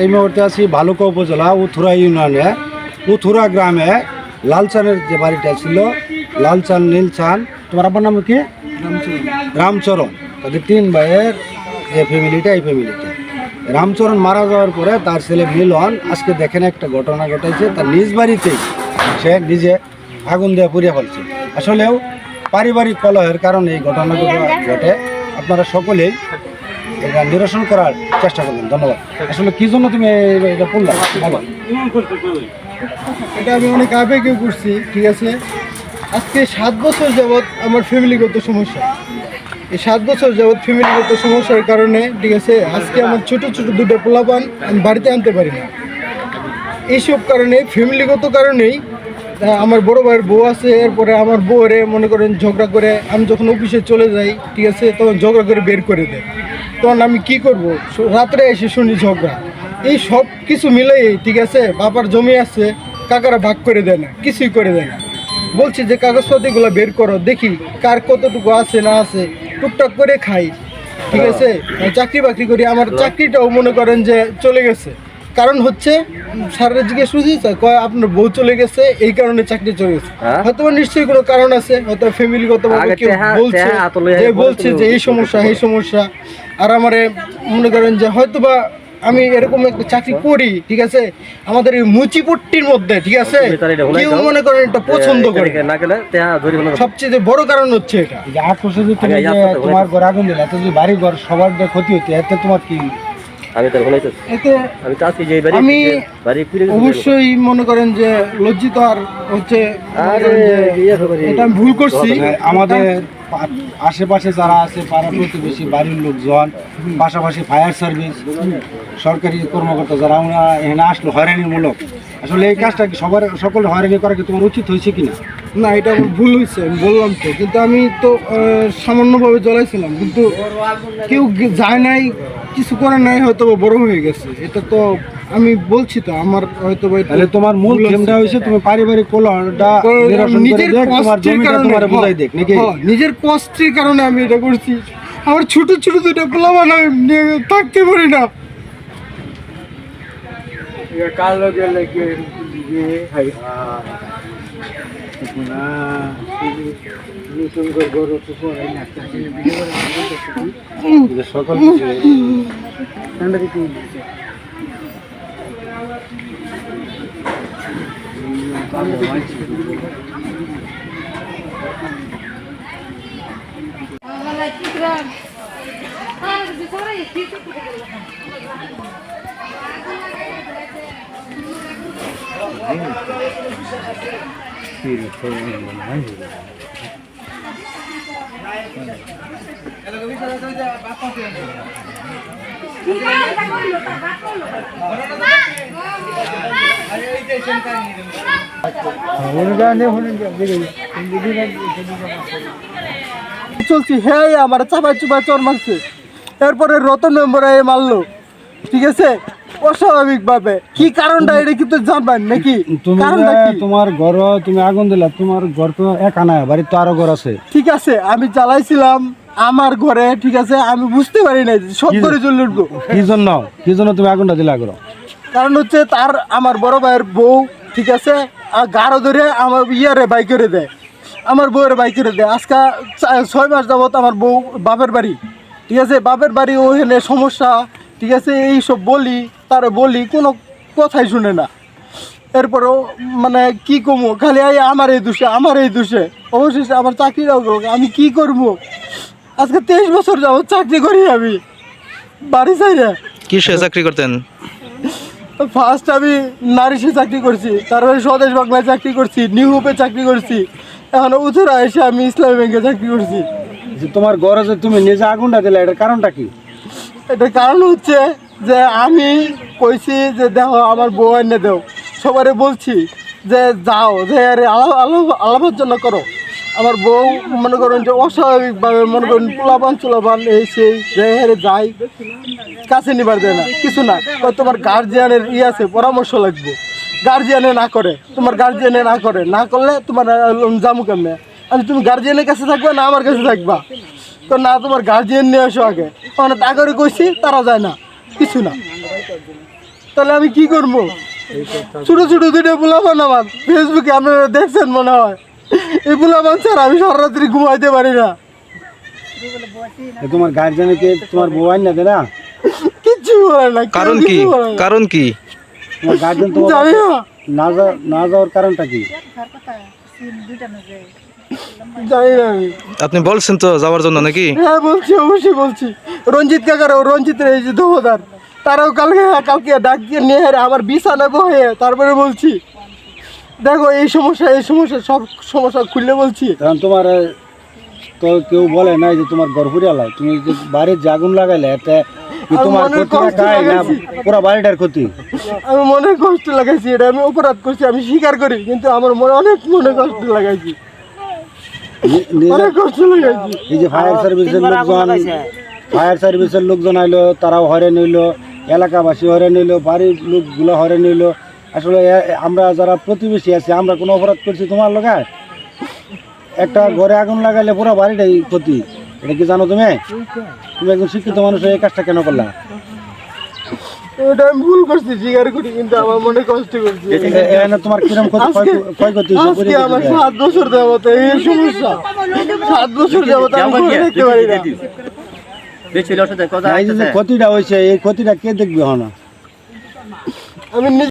এই মুহূর্তে আছি ভালুকা উপজেলা উথুরা ইউনিয়নে উথুরা গ্রামে লালচানের যে বাড়িটা ছিল, লালচান, নীলচান, তোমার আপনার নাম কি? রামচরণ। তাদের তিন ভাইয়ের যে ফ্যামিলিটা, এই ফ্যামিলিটা রামচরণ মারা যাওয়ার পরে তার ছেলে মিলন আজকে দেখেন একটা ঘটনা ঘটাইছে। তার নিজ বাড়িতেই সে নিজে আগুন দিয়ে পুড়িয়ে ফেলছে। আসলেও পারিবারিক কলহের কারণে এই ঘটনাগুলো ঘটে। আপনারা সকলেই এটা নিরসন করার চেষ্টা করবেন। ধন্যবাদ। আসলে কি জন্য তুমি এটা করলে বলো। এটা আমি অনেক আবেগে করছি, ঠিক আছে। আজকে 7 বছর যাবৎ আমার ফ্যামিলিগত সমস্যা, এই 7 বছর যাবৎ ফ্যামিলিগত সমস্যার কারণে, ঠিক আছে, আজকে আমার ছোট ছোট দুটো পোলাপান আমি বাড়িতে আনতে পারি না। এইসব কারণে, ফ্যামিলিগত কারণেই আমার বড় ভাইয়ের বউ আছে, এরপরে আমার বউরে মনে করেন ঝগড়া করে, আমি যখন অফিসে চলে যাই, ঠিক আছে, তখন ঝগড়া করে বের করে দেয়। তখন আমি কি করব, রাত্রে এসে শুনি ঝগড়া। এই সব কিছু মিলেই, ঠিক আছে, বাবার জমি আছে, কাকারা ভাগ করে দেয় না, কিছুই করে দেয় না। বলছি যে কাগজপত্রগুলো বের করো, দেখি কার কতটুকু আছে না আছে, টুকটাক করে খাই, ঠিক আছে। চাকরি বাকরি করি, আমার চাকরিটাও মনে করেন যে চলে গেছে। কারণ হচ্ছে স্যারের জিজ্ঞেস করছি, কয় আপনার বউ চলে গেছে, এই কারণে চাকরি চলে গেছে। হয়তো নিশ্চয়ই কোনো কারণ আছে, হয়তো ফ্যামিলিগতভাবে কেউ বলছে যে এই সমস্যা এই সমস্যা। আর আমারে মনে করেন যে হয়তোবা আমি এরকম একটা চাকরি করি, ঠিক আছে, আমাদের এই মুচিপট্টির মধ্যে, ঠিক আছে, কেউ মনে করেন এটা পছন্দ করে। সবচেয়ে বড় কারণ হচ্ছে এটা। তোমার ঘর আগুন দিলে যদি বাড়ি ঘর সবার ক্ষতি হতো, এতে তোমার কি? আমি অবশ্যই মনে করেন যে লজ্জিত, আর হচ্ছে এটা আমি ভুল করছি। আমাদের আশেপাশে যারা আছে, পাড়া প্রতিবেশী, বাড়ির লোকজন, পাশাপাশি ফায়ার সার্ভিস, সরকারি কর্মকর্তা যারা, আমরা এখানে আসলো হয়রানিমূলক। আসলে এই কাজটা কি সকল হয়রানি করা কি তোমার উচিত হয়েছে কিনা? না, এটা আমার ভুল হয়েছে, আমি বললাম তো। কিন্তু আমি তো সামান্যভাবে জ্বলাইছিলাম, কিন্তু কেউ যায় নাই, কিছু করে নাই, হয়তো বড় হয়ে গেছে। এটা তো আমি বলছি তো, আমার হয়তো তাহলে তোমার মূল থিমটা হয়েছে তুমি পারিবারিক কলহটা নিজের নিজের কষ্টের কারণে আমি এটা করছি। আমার ছোট ছোট দুটো পোলাপান নিয়ে থাকতে পারি না। কালো গেলে সকল চলছি। হ্যাঁ, আমার চাপাই চুপাই চর মারছে, এরপরে রতন মেম্বর মারলো, ঠিক আছে, অস্বাভাবিক ভাবে। কি কারণটা এটা কিন্তু জানবেন নাকি? তোমার ঘর তুমি আগুন দিলা, তোমার ঘর তো একা না, বাড়ির তো আরো ঘর আছে। ঠিক আছে, আমি জ্বালাইছিলাম আমার ঘরে, ঠিক আছে, আমি বুঝতে পারি না সব করে জ্বলে উঠবো। কি জন্য তুমি আগুনটা দিলা? কারণ হচ্ছে আমার বড় ভাইয়ের বউ, ঠিক আছে, গাঢ় ধরে আমার বাইক করে দেয়, আমার বউয়ের বাইক করে দেয়। আজকে 6 মাস যাবত আমার বউ বাপের বাড়ি, ঠিক আছে, বাপের বাড়ি ওখানে সমস্যা, ঠিক আছে, এইসব বলি, তারে বলি, কোনো কথাই শুনে না। এরপরেও মানে কি কমো, খালি আমার এই দোষে অবশেষে আমার চাকরিটাও গেল। আমি কি করবো? আজকে 23 বছর যাবত চাকরি করি আমি বাড়ি চাই না। কিসে চাকরি করতেন? ফার্স্ট আমি নারিশে চাকরি করছি, তারপরে স্বদেশ বাংলায় চাকরি করছি, নিউ হোপে চাকরি করছি, এখন উথুরা এসে আমি ইসলামী ব্যাংকে চাকরি করছি। তোমার ঘরে যে তুমি নিজে আগুনটা দিলে, এটার কারণটা কি? এটার কারণ হচ্ছে যে আমি কইছি যে দেখো আমার বউ এনে দেও, সবারে বলছি যে যাও, যে আরে আলাপার্জনা করো। আমার বউ মনে করেন যে অস্বাভাবিকভাবে মনে করেন চুলাবান এই সেই যে হেরে যাই, কাছে নিবার দেয় না, কিছু না। তোমার গার্জিয়ানের আছে, পরামর্শ লাগবে, গার্জিয়ানে না করে, তোমার গার্জিয়ানে না করলে তোমার জামু কেমনে? আমি তুমি গার্জিয়ানের কাছে থাকবে না আমার কাছে থাকবা? তো না, তোমার গার্জিয়ান নিয়ে আসো আগে। মানে তা করে কইছি, তারা যায় না, কিছু না। তাহলে আমি কি করবো? ছোট ছোট দুইটা পোলাপান আমার ফেসবুকে আপনারা দেখছেন মনে হয়, এই পোলাপান স্যার আমি সারা রাত্রি ঘুমাইতে পারি না। তোমার গার্জেনে কি তোমার বউ আইন না দে না? কিচ্ছু বলে না। কারণ কি? কারণ কি? তোমার গার্জেন তো জানি না, না যাওয়ার কারণটা কি? জানি না আমি। আপনি বলছেন তো যাওয়ার জন্য নাকি? হ্যাঁ বলছি, অবশ্যই বলছি। রঞ্জিত কাকারও, রঞ্জিতের এই যে দোহদার, তারাও কালকে ডাক দিয়ে নিয়ে হেরে আমার বিছানা বহে তারপরে বলছি দেখো এই সমস্যা সব সমস্যা খুললে বলছি। কারণ তোমার তো কেউ বলে নাই যে তোমার গর্ভরিয়ালা, তুমি যে বাড়ির যে আগুন লাগাইলে এতে কি আমি তোমার মনের ক্ষতি কষ্ট না না লাগাইছি। পুরো বাড়িটার ক্ষতি? আমি মনে কষ্ট লাগাইছি, এটা আমি অপরাধ করছি, আমি স্বীকার করি, কিন্তু আমার মনে অনেক মনে কষ্ট লাগাইছি, অনেক কষ্ট লাগাইছি। এই যে ফায়ার সার্ভিসের লোকজন আইলো, তারাও হয়রান হইলো, এলাকাবাসী হয়রান হইলো, বাড়ির লোকগুলো হয়রান হইলো। আসলে আমরা যারা প্রতিবেশী আছি আমরা কোনো অপরাধ করছি তোমার লোকে? একটা ঘরে আগুন লাগাইলে পুরো বাড়িটাই ক্ষতি, এটা কি জানো তুমি? তুমি একজন শিক্ষিত মানুষ হয়ে এই কাজটা কেন করলা? ওটা আমি ভুল করছি, স্বীকার করি, কিন্তু আমার মনে কষ্ট করছি। এখানে তোমার কিরম ক্ষয়ক্ষতি হয়েছে? আজকে আমার 7 বছর যাবত এই সমস্যা, 7 বছর যাবত আমি ঘরে দেখতে পারি না। এই যে ক্ষতিটা হয়েছে, এই ক্ষতিটা কে দেখবে? হন আমি নিজে